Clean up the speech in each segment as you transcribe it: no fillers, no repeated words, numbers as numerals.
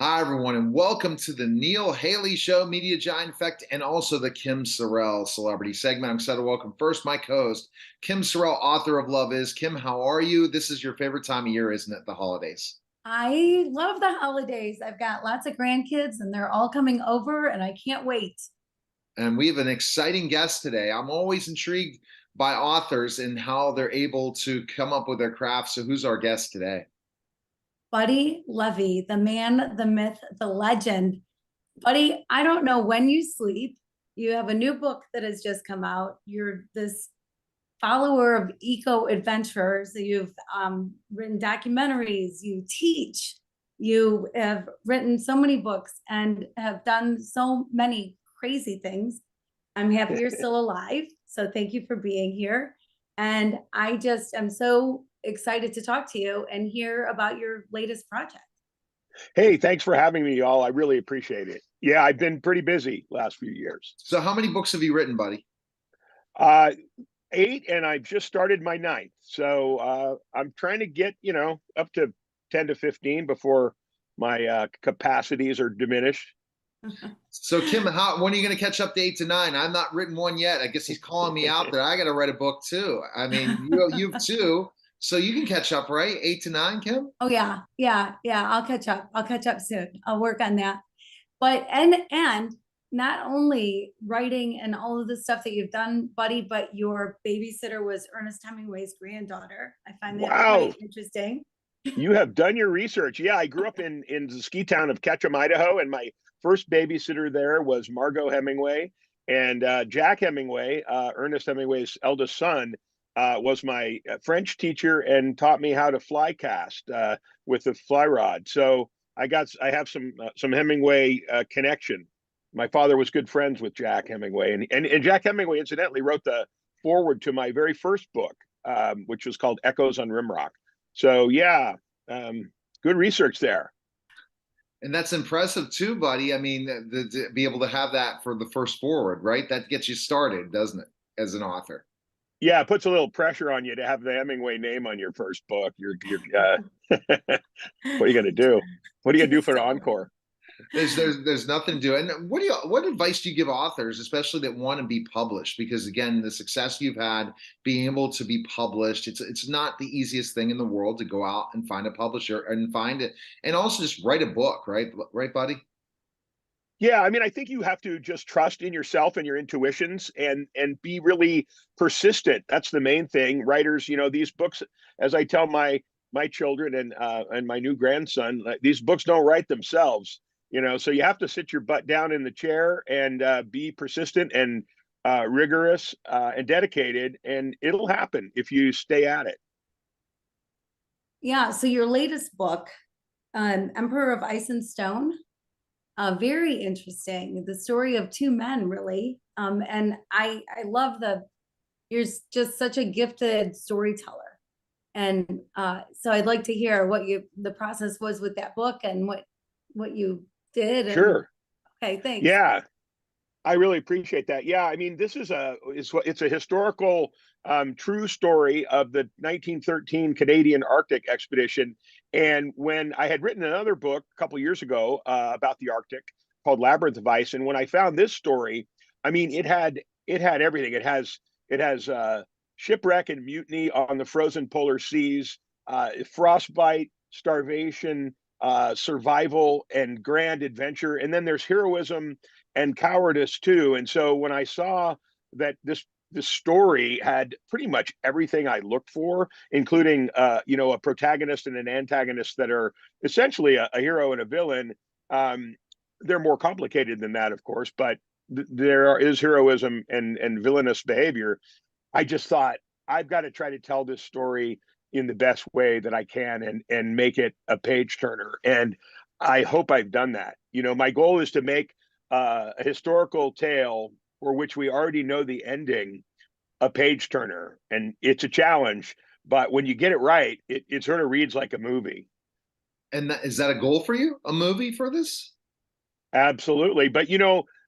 Hi, everyone, and welcome to the Neil Haley Show, Media Giant Effect, and also the Kim Sorrell Celebrity segment. I'm excited to welcome first my co-host, Kim Sorrell, author of Love Is. Kim, how are you? This is your favorite time of year, isn't it? The holidays. I love the holidays. I've got lots of grandkids and they're all coming over and I can't wait. And we have an exciting guest today. I'm always intrigued by authors and how they're able to come up with their craft. So who's our guest today? Buddy Levy, the man, the myth, the legend. Buddy, I don't know when you sleep. You have a new book that has just come out. You're this follower of eco adventures. You've written documentaries, you teach, you have written so many books and have done so many crazy things. I'm happy you're still alive. So thank you for being here. And I just am so excited to talk to you and hear about your latest project. Hey, thanks for having me, y'all. I really appreciate it. Yeah, I've been pretty busy last few years. So how many books have you written, buddy? 8, and I've just started my 9th. So I'm trying to get, up to 10 to 15 before my capacities are diminished. So Kim, when are you going to catch up to 8 to 9? I've not written one yet. I guess he's calling me out there. I got to write a book too. I mean, you've too, so you can catch up, right? 8 to 9, Kim? Oh yeah, yeah, yeah. I'll catch up. I'll catch up soon. I'll work on that. But and not only writing and all of the stuff that you've done, Buddy, but your babysitter was Ernest Hemingway's granddaughter. I find that Wow. quite interesting. You have done your research. Yeah, I grew up in the ski town of Ketchum, Idaho, and my first babysitter there was Margot Hemingway. And Jack Hemingway, Ernest Hemingway's eldest son, was my French teacher and taught me how to fly cast with the fly rod. So I have some Hemingway connection. My father was good friends with Jack Hemingway, and Jack Hemingway incidentally wrote the foreword to my very first book, which was called Echoes on Rimrock. So yeah, good research there. And that's impressive too, buddy. I mean, to be able to have that for the first forward, right? That gets you started, doesn't it, as an author? Yeah, it puts a little pressure on you to have the Hemingway name on your first book. What are you gonna do? What are you gonna do for an encore? There's nothing to do. And what advice do you give authors, especially that want to be published? Because again, the success you've had being able to be published, it's not the easiest thing in the world to go out and find a publisher and find it, and also just write a book, right? Right, buddy? Yeah, I mean, I think you have to just trust in yourself and your intuitions and be really persistent. That's the main thing. Writers, these books, as I tell my children and my new grandson, these books don't write themselves. So you have to sit your butt down in the chair and be persistent and rigorous and dedicated, and it'll happen if you stay at it. Yeah. So your latest book, Emperor of Ice and Stone, very interesting. The story of two men, really. And I love you're just such a gifted storyteller. And so I'd like to hear what the process was with that book and what you did. And, Sure. okay, thanks. Yeah, I really appreciate that. Yeah, I mean, this is it's a historical, true story of the 1913 Canadian Arctic expedition. And when I had written another book a couple years ago about the Arctic called Labyrinth of Ice, and when I found this story, I mean, it had everything. It has shipwreck and mutiny on the frozen polar seas, frostbite, starvation, survival, and grand adventure. And then there's heroism and cowardice too. And so when I saw that this story had pretty much everything I looked for, including a protagonist and an antagonist that are essentially a hero and a villain. They're more complicated than that, of course, but there is heroism and villainous behavior. I just thought I've got to try to tell this story in the best way that I can and make it a page turner. And I hope I've done that. My goal is to make a historical tale for which we already know the ending a page turner. And it's a challenge, but when you get it right, it sort of reads like a movie. And is that a goal for you? A movie for this? Absolutely. But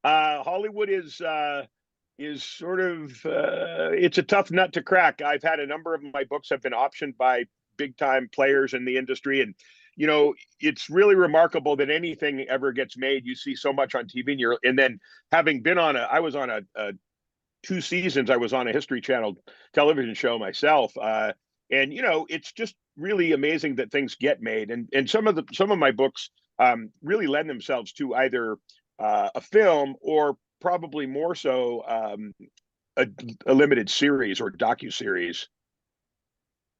Hollywood is sort of it's a tough nut to crack. I've had a number of my books have been optioned by big time players in the industry, and you know, it's really remarkable that anything ever gets made. You see so much on TV, and then having been on I was on a 2 seasons. I was on a History Channel television show myself, and you know, it's just really amazing that things get made. And some of my books really lend themselves to either a film or probably more so a limited series or docu-series.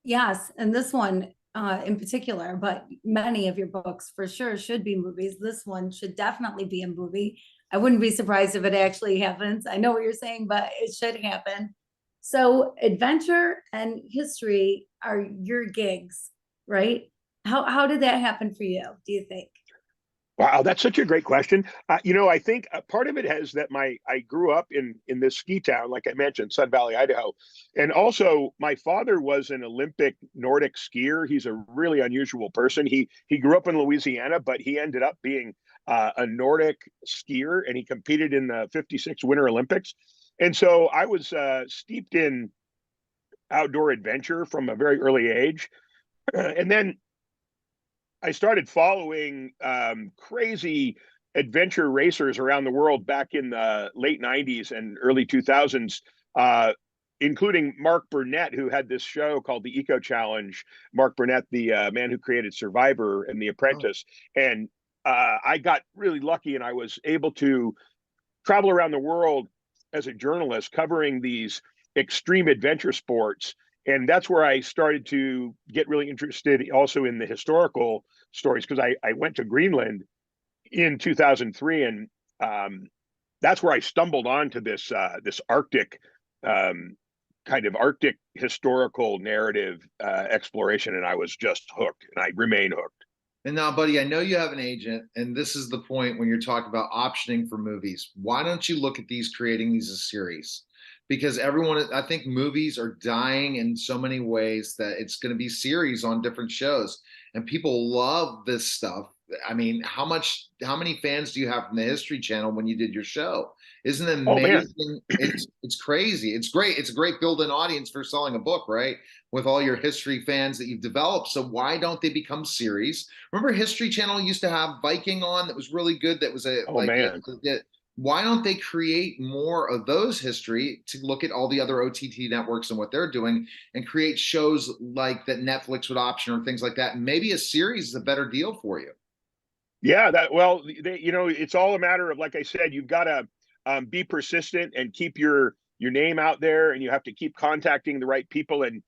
Yes, and this one in particular, but many of your books for sure should be movies. This one should definitely be a movie. I wouldn't be surprised if it actually happens. I know what you're saying, but it should happen. So adventure and history are your gigs, right? How did that happen for you, do you think? Wow, that's such a great question. You know, I think part of it has that I grew up in this ski town, like I mentioned, Sun Valley, Idaho, and also my father was an Olympic Nordic skier. He's a really unusual person. He grew up in Louisiana, but he ended up being a Nordic skier, and he competed in the '56 Winter Olympics. And so I was steeped in outdoor adventure from a very early age, and then I started following crazy adventure racers around the world back in the late '90s and early 2000s, including Mark Burnett, who had this show called the Eco Challenge. Mark Burnett, the man who created Survivor and The Apprentice. And I got really lucky, and I was able to travel around the world as a journalist covering these extreme adventure sports. And that's where I started to get really interested also in the historical stories, because I went to Greenland in 2003, and that's where I stumbled onto this this Arctic kind of Arctic historical narrative exploration, and I was just hooked, and I remain hooked. And now, buddy, I know you have an agent, and this is the point when you're talking about optioning for movies. Why don't you look at creating these as series? Because everyone, I think movies are dying in so many ways that it's going to be series on different shows, and people love this stuff. I mean, how many fans do you have from the History Channel when you did your show? Isn't it Oh man. amazing? It's crazy. It's great. It's a great built-in audience for selling a book, right? With all your history fans that you've developed. So why don't they become series? Remember, History Channel used to have Viking on that was really good. That was a Oh man. why don't they create more of those history to look at all the other OTT networks and what they're doing and create shows like that Netflix would option or things like that? And maybe a series is a better deal for you. Yeah, that well, you know, it's all a matter of, like I said, you've got to be persistent and keep your name out there, and you have to keep contacting the right people and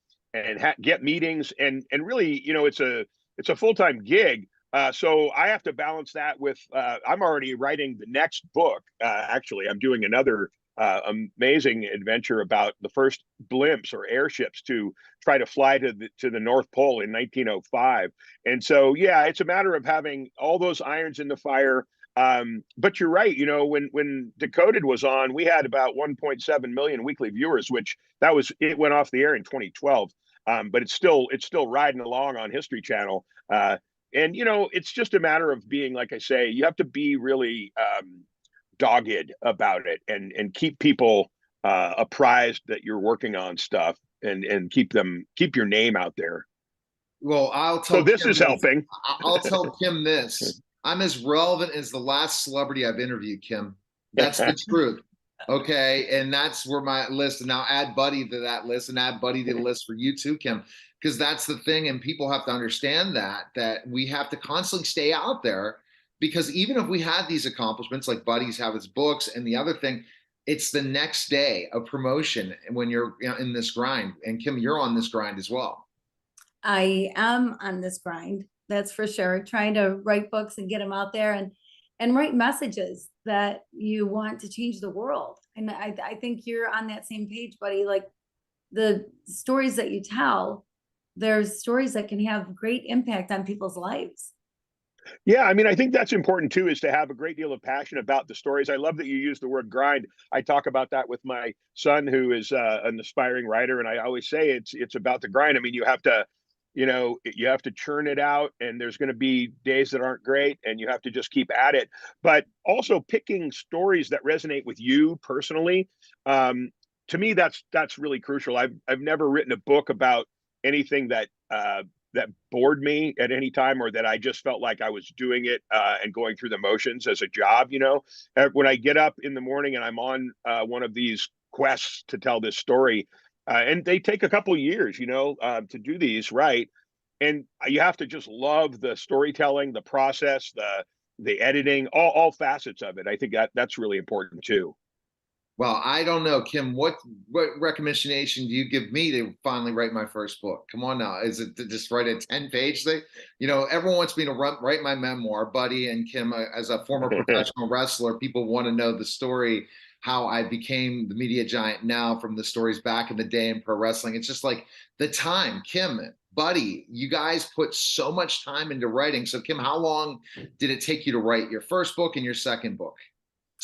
get meetings, and really, you know, it's a full-time gig. So I have to balance that with I'm already writing the next book. Actually, I'm doing another amazing adventure about the first blimps or airships to try to fly to the North Pole in 1905. And so, yeah, it's a matter of having all those irons in the fire. But you're right. You know, when Decoded was on, we had about 1.7 million weekly viewers, which it went off the air in 2012. But it's still riding along on History Channel. And you know, it's just a matter of being, like I say, you have to be really dogged about it, and keep people apprised that you're working on stuff, and keep your name out there. Well, So this is helping. I'll tell Kim this. I'm as relevant as the last celebrity I've interviewed, Kim. That's the truth. Okay. And that's where my list, and now add Buddy to that list, and add Buddy to the list for you too, Kim, because that's the thing. And people have to understand that we have to constantly stay out there, because even if we had these accomplishments, like Buddy's have his books and the other thing, it's the next day of promotion when you're in this grind. And Kim, you're on this grind as well. I am on this grind, that's for sure, trying to write books and get them out there, and write messages that you want to change the world. And I think you're on that same page, Buddy. Like, the stories that you tell, there's stories that can have great impact on people's lives. Yeah, I mean, I think that's important too, is to have a great deal of passion about the stories. I love that you use the word grind. I talk about that with my son, who is an aspiring writer, and I always say it's about the grind. I mean, you have to, you know, you have to churn it out, and there's going to be days that aren't great, and you have to just keep at it. But also picking stories that resonate with you personally. To me, that's really crucial. I've never written a book about anything that that bored me at any time, or that I just felt like I was doing it and going through the motions as a job. When I get up in the morning and I'm on one of these quests to tell this story, and they take a couple years, to do these right. And you have to just love the storytelling, the process, the editing, all facets of it. I think that's really important too. Well, I don't know, Kim, what recommendation do you give me to finally write my first book? Come on now. Is it to just write a 10-page thing? Everyone wants me to write my memoir, Buddy and Kim, as a former professional wrestler. People want to know the story, how I became the media giant now from the stories back in the day in pro wrestling. It's just like the time, Kim, Buddy, you guys put so much time into writing. So Kim, how long did it take you to write your first book and your second book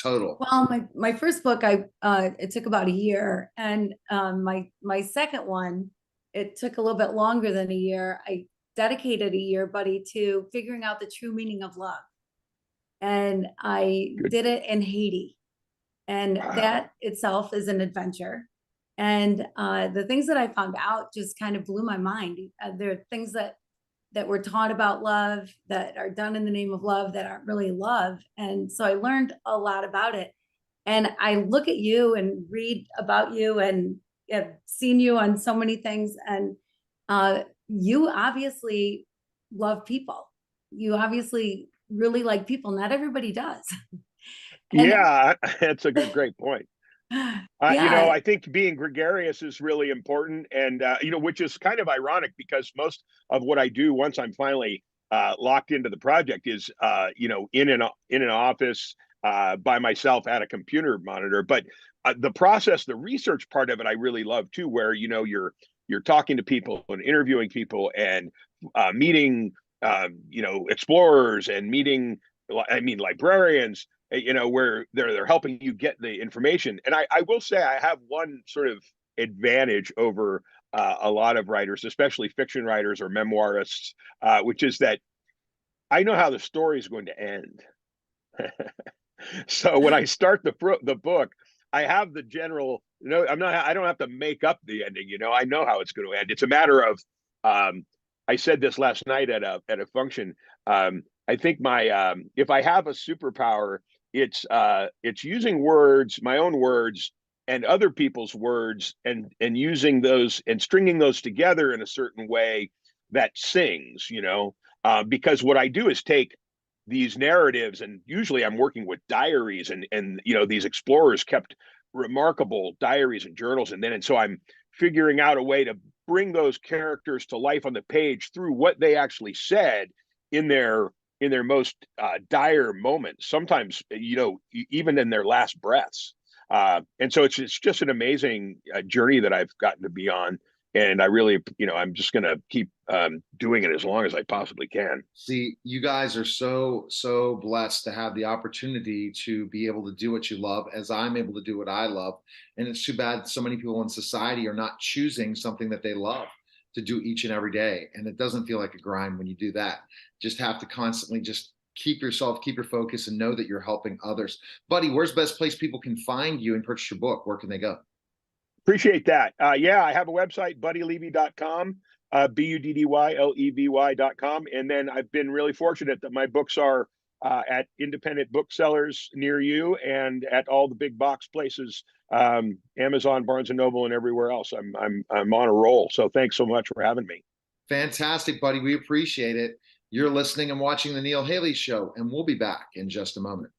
total? Well, my first book, it took about a year, and my second one, it took a little bit longer than a year. I dedicated a year, Buddy, to figuring out the true meaning of love, and I did it in Haiti, and that itself is an adventure. And the things that I found out just kind of blew my mind. There are things that were taught about love that are done in the name of love that aren't really love. And so I learned a lot about it. And I look at you and read about you, and have seen you on so many things. And you obviously love people. You obviously really like people. Not everybody does. Yeah, that's a great point. Yeah. I think being gregarious is really important, and which is kind of ironic, because most of what I do once I'm finally locked into the project is in an office by myself at a computer monitor. But the process, the research part of it, I really love too, where you're talking to people and interviewing people and meeting explorers and meeting librarians, where they're helping you get the information. And I will say I have one sort of advantage over a lot of writers, especially fiction writers or memoirists, which is that I know how the story is going to end. So when I start the book, I have the general, I don't have to make up the ending. I know how it's going to end. It's a matter of, I said this last night at a function. I think if I have a superpower, it's using words, my own words, and other people's words, and using those and stringing those together in a certain way that sings. Because what I do is take these narratives, and usually I'm working with diaries, and these explorers kept remarkable diaries and journals, and so I'm figuring out a way to bring those characters to life on the page through what they actually said in their most dire moments, sometimes even in their last breaths. And so it's just an amazing journey that I've gotten to be on, and I really, I'm just going to keep doing it as long as I possibly can. See, you guys are so blessed to have the opportunity to be able to do what you love, as I'm able to do what I love. And it's too bad so many people in society are not choosing something that they love to do each and every day. And it doesn't feel like a grind when you do that. Just have to constantly just keep your focus, and know that you're helping others. Buddy, where's the best place people can find you and purchase your book? Where can they go? Appreciate that. Yeah, I have a website, buddylevy.com, buddylevy.com. And then I've been really fortunate that my books are at independent booksellers near you, and at all the big box places, Amazon, Barnes and Noble, and everywhere else. I'm on a roll. So thanks so much for having me. Fantastic, Buddy. We appreciate it. You're listening and watching The Neil Haley Show, and we'll be back in just a moment.